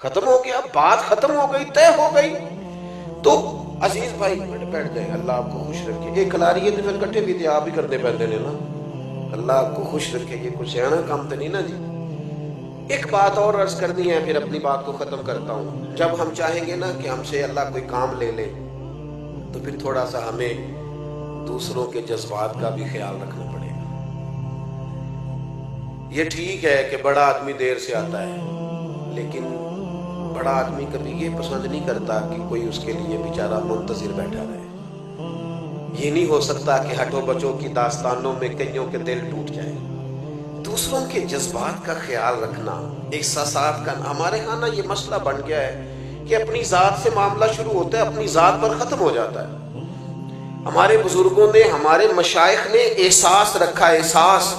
ختم ہو گیا، بات ختم ہو گئی، طے ہو گئی. تو عزیز بھائی بیٹھ جائیں، اللہ آپ کو خوش رکھے. یہ کلاری ہے تو پھر کٹھے بھی تھے آپ ہی کرنے پہنتے نے نا. اللہ آپ کو خوش رکھے. یہ کچھ سیاح کام تو نہیں نا جی. ایک بات اور عرض کرنی ہے، پھر اپنی بات کو ختم کرتا ہوں. جب ہم چاہیں گے نا کہ ہم سے اللہ کوئی کام لے لے، تو پھر تھوڑا سا ہمیں دوسروں کے جذبات کا بھی خیال رکھنا پڑے گا. یہ ٹھیک ہے کہ بڑا آدمی دیر سے آتا ہے، لیکن بڑا آدمی کبھی یہ پسند نہیں کرتا کہ کوئی اس کے لیے بیچارہ منتظر بیٹھا رہے. یہ نہیں ہو سکتا کہ ہٹو بچوں کی داستانوں میں کئیوں کے دل ٹوٹ جائے. دوسروں کے جذبات کا خیال رکھنا، احساسات کا. ہمارے ہاں نا یہ مسئلہ بن گیا ہے کہ اپنی ذات سے معاملہ شروع ہوتا ہے، اپنی ذات پر ختم ہو جاتا ہے. ہمارے بزرگوں نے، ہمارے مشائخ نے احساس رکھا. احساس.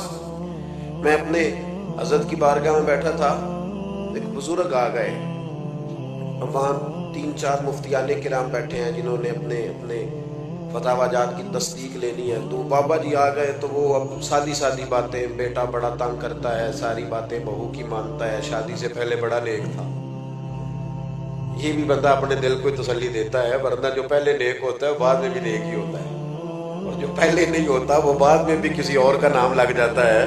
میں اپنے حضرت کی بارگاہ میں بیٹھا تھا، ایک بزرگ آ گئے. وہاں 3-4 مفتیان کرام بیٹھے ہیں جنہوں نے اپنے فتاوی جات کی تصدیق لینی ہے. تو بابا جی آ گئے تو وہ اب سادی باتیں، بیٹا بڑا تنگ کرتا ہے، ساری باتیں بہو کی مانتا ہے، شادی سے پہلے بڑا نیک تھا. یہ بھی بندہ اپنے دل کو تسلی دیتا ہے، ورنہ جو پہلے نیک ہوتا ہے وہ بعد میں بھی نیک ہی ہوتا ہے، اور جو پہلے نہیں ہوتا وہ بعد میں بھی کسی اور کا نام لگ جاتا ہے،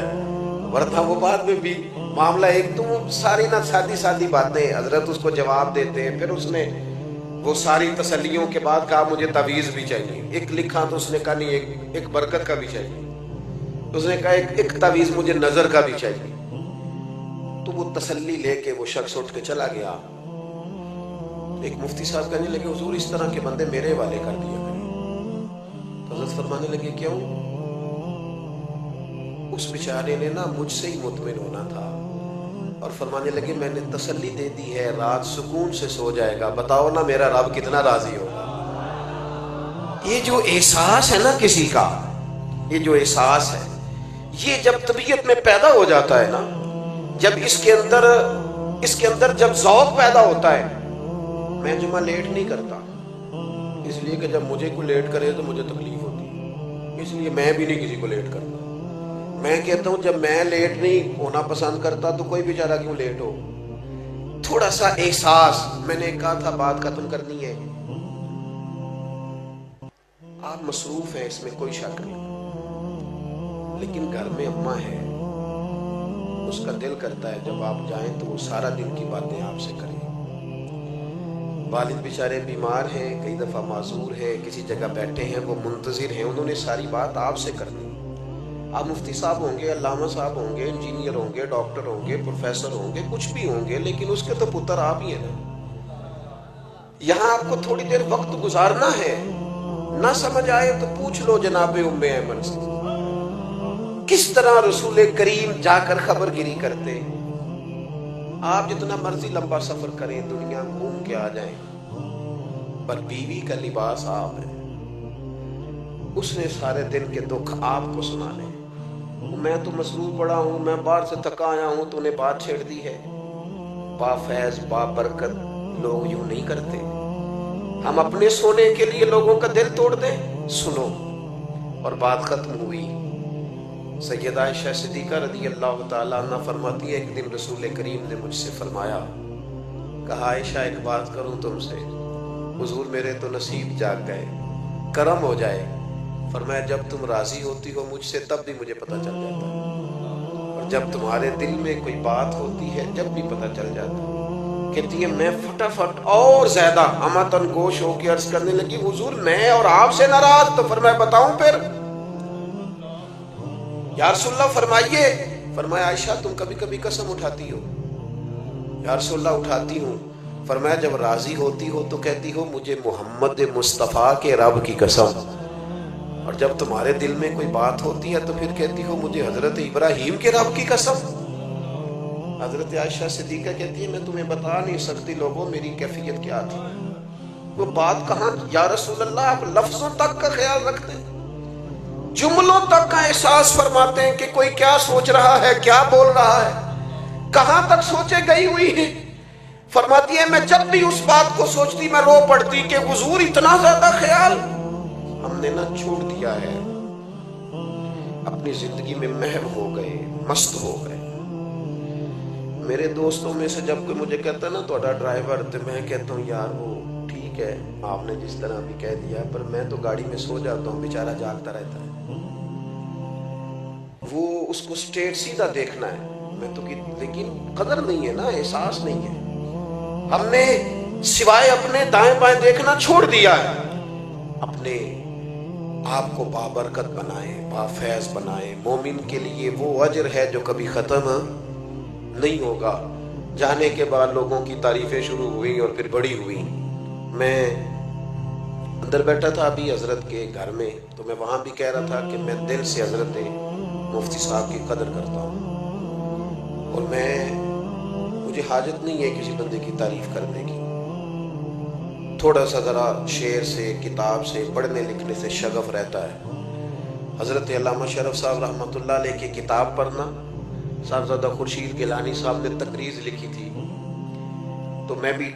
ورنہ وہ بعد میں بھی معاملہ ایک. تو وہ ساری نہ سادی باتیں حضرت اس کو جواب دیتے ہیں. پھر اس نے وہ ساری تسلیوں کے بعد کہا مجھے تعویذ بھی چاہیے. ایک لکھا تو اس نے کہا نہیں، ایک برکت کا بھی چاہیے. اس نے کہا ایک تعویذ مجھے نظر کا بھی چاہیے. تو وہ تسلی لے کے وہ شخص اٹھ کے چلا گیا. ایک مفتی صاحب کہنے لگے حضور اس طرح کے بندے میرے حوالے کر دیا کریں. تو حضرت فرمانے لگے کیوں؟ اس بیچارے نے نا مجھ سے ہی مطمئن ہونا تھا، اور فرمانے لگے میں نے تسلی دے دی ہے، رات سکون سے سو جائے گا. بتاؤ نا میرا رب کتنا راضی ہوگا. یہ جو احساس ہے نا کسی کا، یہ جو احساس ہے، یہ جب طبیعت میں پیدا ہو جاتا ہے نا، جب اس کے اندر جب ذوق پیدا ہوتا ہے. میں جمعہ لیٹ نہیں کرتا اس لیے کہ جب مجھے کوئی لیٹ کرے تو مجھے تکلیف ہوتی ہے، اس لیے میں بھی نہیں کسی کو لیٹ کرتا. میں کہتا ہوں جب میں لیٹ نہیں ہونا پسند کرتا تو کوئی بیچارہ کیوں لیٹ ہو. تھوڑا سا احساس. میں نے کہا تھا بات ختم کرنی ہے. آپ مصروف ہیں، اس میں کوئی شک نہیں، لیکن گھر میں اماں ہے، اس کا دل کرتا ہے جب آپ جائیں تو وہ سارا دن کی باتیں آپ سے کریں. والد بیچارے بیمار ہیں، کئی دفعہ معذور ہیں، کسی جگہ بیٹھے ہیں، وہ منتظر ہیں، انہوں نے ساری بات آپ سے کرنی. آپ مفتی صاحب ہوں گے، علامہ صاحب ہوں گے، انجینئر ہوں گے، ڈاکٹر ہوں گے، پروفیسر ہوں گے، کچھ بھی ہوں گے، لیکن اس کے تو پتر آپ ہی ہیں نا. یہاں آپ کو تھوڑی دیر وقت گزارنا ہے. نہ سمجھ آئے تو پوچھ لو جناب ام ایمن سے کس طرح رسول کریم جا کر خبر گیری کرتے. آپ جتنا مرضی لمبا سفر کریں، دنیا گھوم کے آ جائیں، پر بیوی کا لباس آپ ہے. اس نے سارے دن کے دکھ آپ کو سنانے. میں تو مصروف پڑا ہوں، میں باہر سے تھکا آیا ہوں، تو نے بات چھیڑ دی ہے. با فیض با برکت لوگ یوں نہیں کرتے. ہم اپنے سونے کے لیے لوگوں کا دل توڑ دیں. سنو. اور بات ختم ہوئی. سیدہ عائشہ صدیقہ رضی اللہ تعالیٰ عنہ فرماتی ہے ایک دن رسول کریم نے مجھ سے فرمایا، کہا عائشہ ایک بات کروں تم سے. حضور میرے تو نصیب جاگ گئے، کرم ہو جائے. فرمایا جب تم راضی ہوتی ہو مجھ سے تب بھی مجھے پتہ چل جاتا ہے، اور جب تمہارے دل میں کوئی بات ہوتی ہے جب بھی پتہ چل جاتا ہے. کہتی ہے میں فٹافٹ اور زیادہ امتن گوش ہو کے عرض کرنے لگی حضور میں اور آپ سے ناراض. تو فرمایا بتاؤں پھر؟ یا رسول اللہ فرمائیے. فرمایا عائشہ تم کبھی کبھی قسم اٹھاتی ہو؟ یا رسول اللہ اٹھاتی ہوں. فرمایا جب راضی ہوتی ہو تو کہتی ہو مجھے محمد مصطفیٰ کے رب کی قسم، اور جب تمہارے دل میں کوئی بات ہوتی ہے تو پھر کہتی ہو مجھے حضرت ابراہیم کے رب کی قسم. حضرت عائشہ صدیقہ کہتی ہے میں تمہیں بتا نہیں سکتی لوگوں میری کیفیت کیا تھی. وہ بات کہاں یا رسول اللہ آپ لفظوں تک کا خیال رکھتے ہیں، جملوں تک کا احساس فرماتے ہیں کہ کوئی کیا سوچ رہا ہے، کیا بول رہا ہے، کہاں تک سوچے گئی ہوئی ہے. فرماتی ہے میں جب بھی اس بات کو سوچتی میں رو پڑتی کہ حضور اتنا زیادہ خیال ہم نے نہ چھوڑ دیا ہے، اپنی زندگی میں محو ہو گئے، مست ہو گئے. میرے دوستوں میں سے جب کوئی مجھے کہتا ہے نا تھوڑا ڈرائیور، تو میں کہتا ہوں یار وہ ٹھیک ہے، آپ نے جس طرح بھی کہہ دیا، پر میں تو گاڑی میں سو جاتا ہوں، بیچارہ جاگتا رہتا ہے، وہ اس کو اسٹیٹ سیدھا دیکھنا ہے، میں تو لیکن قدر نہیں ہے نا، احساس نہیں ہے، ہم نے سوائے اپنے دائیں بائیں دیکھنا چھوڑ دیا ہے۔ اپنے آپ کو بابرکت بنائیں، بافیض بنائیں، مومن کے لیے وہ اجر ہے جو کبھی ختم نہیں ہوگا۔ جانے کے بعد لوگوں کی تعریفیں شروع ہوئی اور پھر بڑی ہوئی۔ میں اندر بیٹھا تھا ابھی حضرت کے گھر میں، تو میں وہاں بھی کہہ رہا تھا کہ میں دل سے حضرت مفتی صاحب کی قدر کرتا ہوں، اور مجھے حاجت نہیں ہے کسی بندے کی تعریف کرنے کی، تھوڑا سا ذرا شعر سے، کتاب سے، پڑھنے لکھنے سے شغف رہتا ہے۔ حضرت علامہ شرف صاحب رحمۃ اللہ علیہ کی کتاب پڑھنا، صاحبزادہ خورشید گیلانی صاحب نے تقریض لکھی تھی، تو میں بھی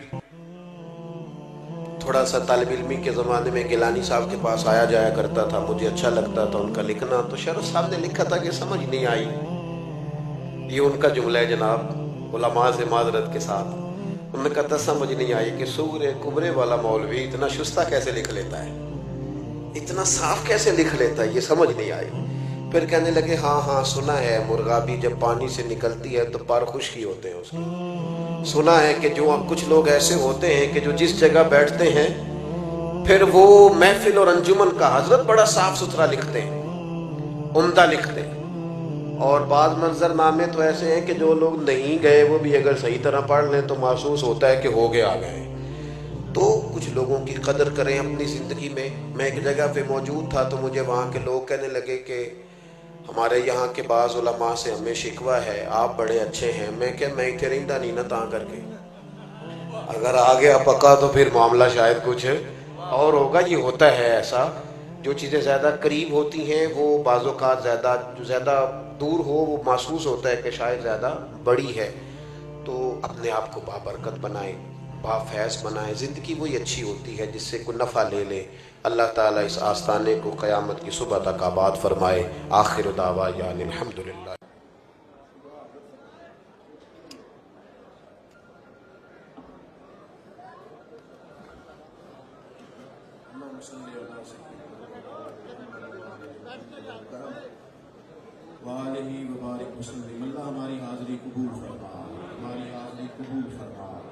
تھوڑا سا طالب علمی کے زمانے میں گیلانی صاحب کے پاس آیا جایا کرتا تھا، مجھے اچھا لگتا تھا ان کا لکھنا، تو شرف صاحب نے لکھا تھا کہ سمجھ نہیں آئی، یہ ان کا جملہ ہے جناب، علماء سے معذرت کے ساتھ، انہوں نے کہا تھا سمجھ نہیں آئی کہ سورہ کبرے والا مولوی اتنا شستہ کیسے لکھ لیتا ہے، اتنا صاف کیسے لکھ لیتا ہے، یہ سمجھ نہیں آئی۔ پھر کہنے لگے ہاں ہاں سنا ہے، مرغابی جب پانی سے نکلتی ہے تو پر خشکی ہوتے ہیں اس کے، سنا ہے کہ جو کچھ لوگ ایسے ہوتے ہیں کہ جو جس جگہ بیٹھتے ہیں پھر وہ محفل اور انجمن کا حضرت بڑا صاف ستھرا لکھتے ہیں، عمدہ لکھتے ہیں، اور بعض منظر نامے تو ایسے ہیں کہ جو لوگ نہیں گئے وہ بھی اگر صحیح طرح پڑھ لیں تو محسوس ہوتا ہے کہ ہو گئے آ گئے۔ تو کچھ لوگوں کی قدر کریں اپنی زندگی میں۔ میں ایک جگہ پہ موجود تھا تو مجھے وہاں کے لوگ کہنے لگے کہ ہمارے یہاں کے بعض علماء سے ہمیں شکوہ ہے، آپ بڑے اچھے ہیں، میں کہ میں اتنے رہندہ نہیں نا تاں کر کے، اگر آ گیا پکا تو پھر معاملہ شاید کچھ اور ہوگا۔ یہ ہوتا ہے ایسا، جو چیزیں زیادہ قریب ہوتی ہیں وہ بعض اوقات جو زیادہ دور ہو وہ محسوس ہوتا ہے کہ شاید زیادہ بڑی ہے۔ تو اپنے آپ کو بابرکت بنائیں، بافیض بنائیں، زندگی وہی اچھی ہوتی ہے جس سے کوئی نفع لے لے۔ اللہ تعالیٰ اس آستانے کو قیامت کی صبح تک آباد فرمائے۔ آخر دعوانا الحمدللہ۔ وآلہ وبارک وسلم۔ اللہ ہماری حاضری قبول فرما، ہماری حاضری قبول فرما۔